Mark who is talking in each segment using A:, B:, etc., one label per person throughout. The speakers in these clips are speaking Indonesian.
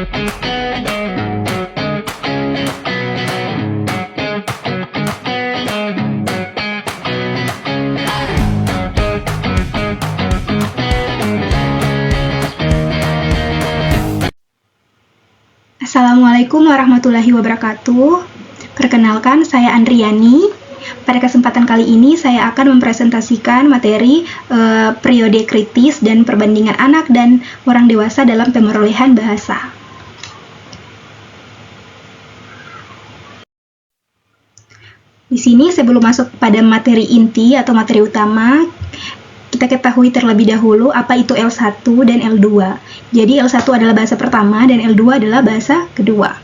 A: Assalamualaikum warahmatullahi wabarakatuh. Perkenalkan, saya Andriani. Pada kesempatan kali ini saya akan mempresentasikan materi periode kritis dan perbandingan anak dan orang dewasa dalam pemerolehan bahasa. Di sini sebelum masuk pada materi inti atau materi utama, kita ketahui terlebih dahulu apa itu L1 dan L2. Jadi L1 adalah bahasa pertama dan L2 adalah bahasa kedua.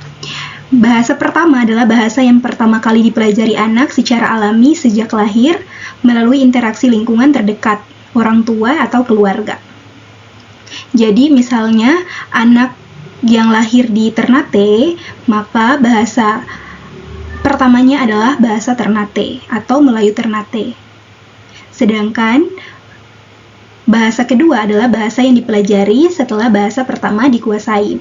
A: Bahasa pertama adalah bahasa yang pertama kali dipelajari anak secara alami sejak lahir melalui interaksi lingkungan terdekat, orang tua atau keluarga. Jadi misalnya anak yang lahir di Ternate, maka bahasa pertamanya adalah bahasa Ternate atau Melayu Ternate. Sedangkan bahasa kedua adalah bahasa yang dipelajari setelah bahasa pertama dikuasai.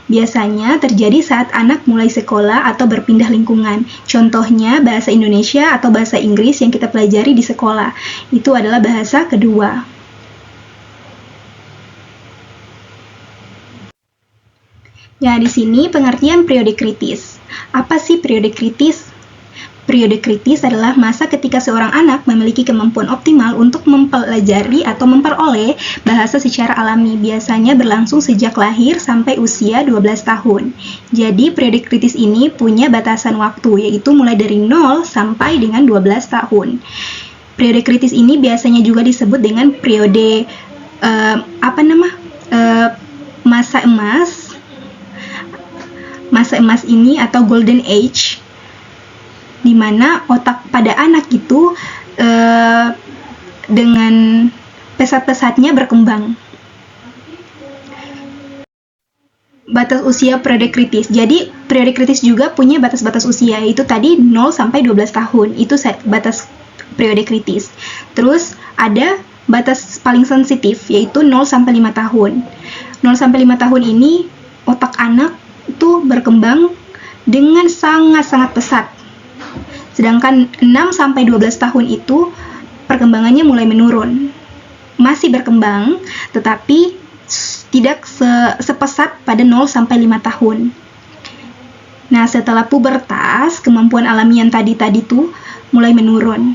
A: Biasanya terjadi saat anak mulai sekolah atau berpindah lingkungan. Contohnya bahasa Indonesia atau bahasa Inggris yang kita pelajari di sekolah. Itu adalah bahasa kedua. Ya, di sini pengertian periode kritis. Apa sih periode kritis? Periode kritis adalah masa ketika seorang anak memiliki kemampuan optimal untuk mempelajari atau memperoleh bahasa secara alami, biasanya berlangsung sejak lahir sampai usia 12 tahun. Jadi, periode kritis ini punya batasan waktu, yaitu mulai dari 0 sampai dengan 12 tahun. Periode kritis ini biasanya juga disebut dengan periode masa emas. Masa emas ini atau golden age, di mana otak pada anak itu dengan pesat-pesatnya berkembang. Batas usia periode kritis. Jadi, periode kritis juga punya batas-batas usia, yaitu tadi 0 sampai 12 tahun. Itu batas periode kritis. Terus, ada batas paling sensitif, yaitu 0 sampai 5 tahun. 0 sampai 5 tahun ini, otak anak itu berkembang dengan sangat-sangat pesat. Sedangkan 6 sampai 12 tahun itu perkembangannya mulai menurun. Masih berkembang, tetapi tidak sepesat pada 0 sampai 5 tahun. Nah, setelah pubertas, kemampuan alami yang tadi itu mulai menurun.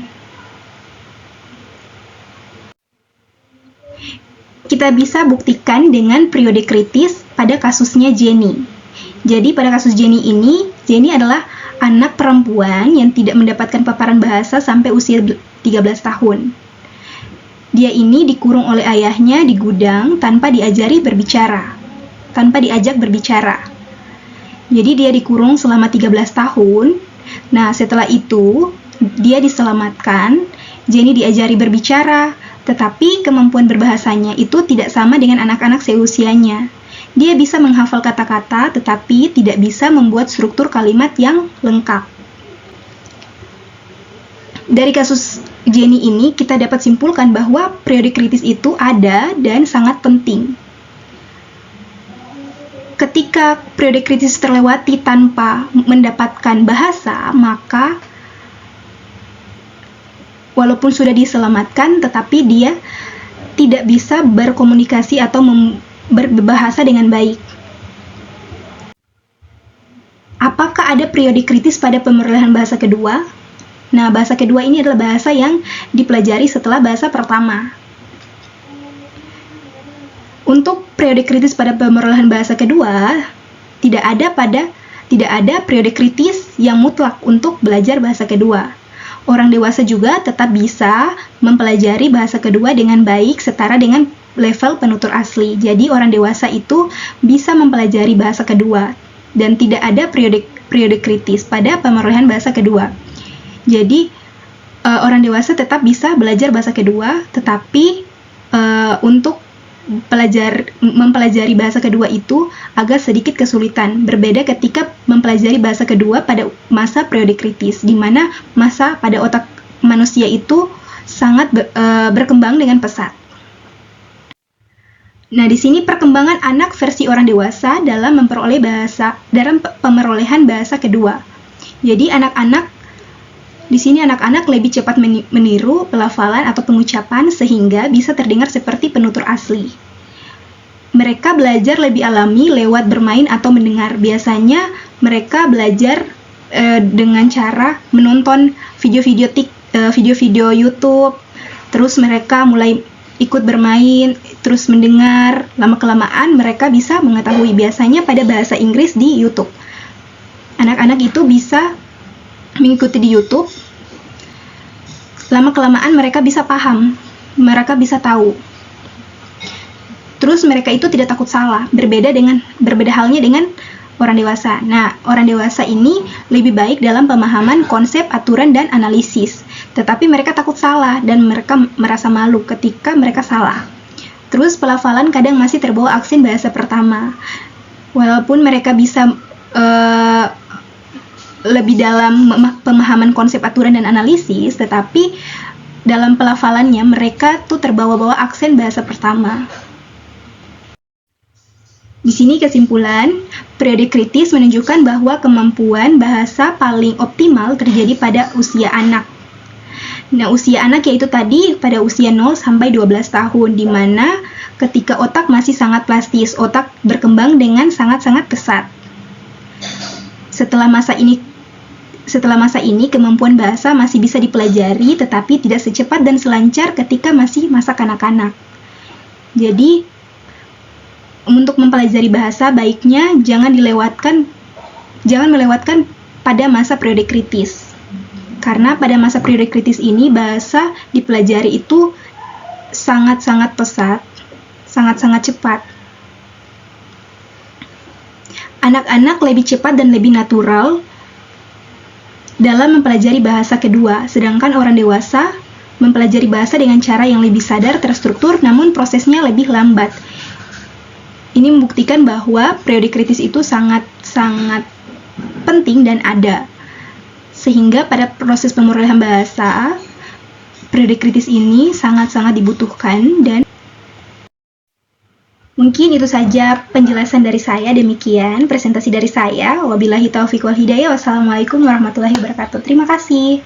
A: Kita bisa buktikan dengan periode kritis pada kasusnya Jenny. Jadi pada kasus Jenny ini, Jenny adalah anak perempuan yang tidak mendapatkan paparan bahasa sampai usia 13 tahun. Dia ini dikurung oleh ayahnya di gudang tanpa diajak berbicara. Jadi dia dikurung selama 13 tahun. Nah, setelah itu dia diselamatkan, Jenny diajari berbicara, tetapi kemampuan berbahasanya itu tidak sama dengan anak-anak seusianya. Dia bisa menghafal kata-kata, tetapi tidak bisa membuat struktur kalimat yang lengkap. Dari kasus Jenny ini, kita dapat simpulkan bahwa periode kritis itu ada dan sangat penting. Ketika periode kritis terlewati tanpa mendapatkan bahasa, maka walaupun sudah diselamatkan, tetapi dia tidak bisa berkomunikasi atau berbahasa dengan baik. Apakah ada periode kritis pada pemerolehan bahasa kedua? Nah, bahasa kedua ini adalah bahasa yang dipelajari setelah bahasa pertama. Untuk periode kritis pada pemerolehan bahasa kedua, tidak ada periode kritis yang mutlak untuk belajar bahasa kedua. Orang dewasa juga tetap bisa mempelajari bahasa kedua dengan baik setara dengan level penutur asli. Jadi orang dewasa itu bisa mempelajari bahasa kedua dan tidak ada periode kritis pada pemerolehan bahasa kedua. Jadi orang dewasa tetap bisa belajar bahasa kedua, tetapi untuk mempelajari bahasa kedua itu agak sedikit kesulitan. Berbeda ketika mempelajari bahasa kedua pada masa periode kritis, di mana masa pada otak manusia itu sangat berkembang dengan pesat. Nah, di sini perkembangan anak versi orang dewasa dalam pemerolehan bahasa kedua. Jadi di sini anak-anak lebih cepat meniru pelafalan atau pengucapan sehingga bisa terdengar seperti penutur asli. Mereka belajar lebih alami lewat bermain atau mendengar. Biasanya mereka belajar dengan cara menonton video-video YouTube, terus mereka mulai ikut bermain, terus mendengar. Lama-kelamaan mereka bisa mengetahui, biasanya pada bahasa Inggris di YouTube. Anak-anak itu bisa mengikuti di YouTube. Lama-kelamaan mereka bisa paham, mereka bisa tahu. Terus mereka itu tidak takut salah, berbeda halnya dengan orang dewasa. Nah, orang dewasa ini lebih baik dalam pemahaman konsep, aturan, dan analisis. Tetapi mereka takut salah dan mereka merasa malu ketika mereka salah. Terus pelafalan kadang masih terbawa aksen bahasa pertama. Walaupun mereka bisa lebih dalam pemahaman konsep, aturan, dan analisis, tetapi dalam pelafalannya mereka tuh terbawa-bawa aksen bahasa pertama. Di sini kesimpulan, periode kritis menunjukkan bahwa kemampuan bahasa paling optimal terjadi pada usia anak. Nah, usia anak yaitu tadi pada usia 0 sampai 12 tahun, di mana ketika otak masih sangat plastis, otak berkembang dengan sangat-sangat pesat. Setelah masa ini, kemampuan bahasa masih bisa dipelajari, tetapi tidak secepat dan selancar ketika masih masa kanak-kanak. Jadi, untuk mempelajari bahasa, baiknya jangan melewatkan pada masa periode kritis. Karena pada masa periode kritis ini, bahasa dipelajari itu sangat-sangat pesat, sangat-sangat cepat. Anak-anak lebih cepat dan lebih natural dalam mempelajari bahasa kedua, sedangkan orang dewasa mempelajari bahasa dengan cara yang lebih sadar, terstruktur, namun prosesnya lebih lambat. Ini membuktikan bahwa periode kritis itu sangat-sangat penting dan ada. Sehingga pada proses pemerolehan bahasa, periode kritis ini sangat-sangat dibutuhkan. Dan mungkin itu saja penjelasan dari saya, demikian presentasi dari saya. Wabillahi taufiq wal hidayah. Wassalamualaikum warahmatullahi wabarakatuh. Terima kasih.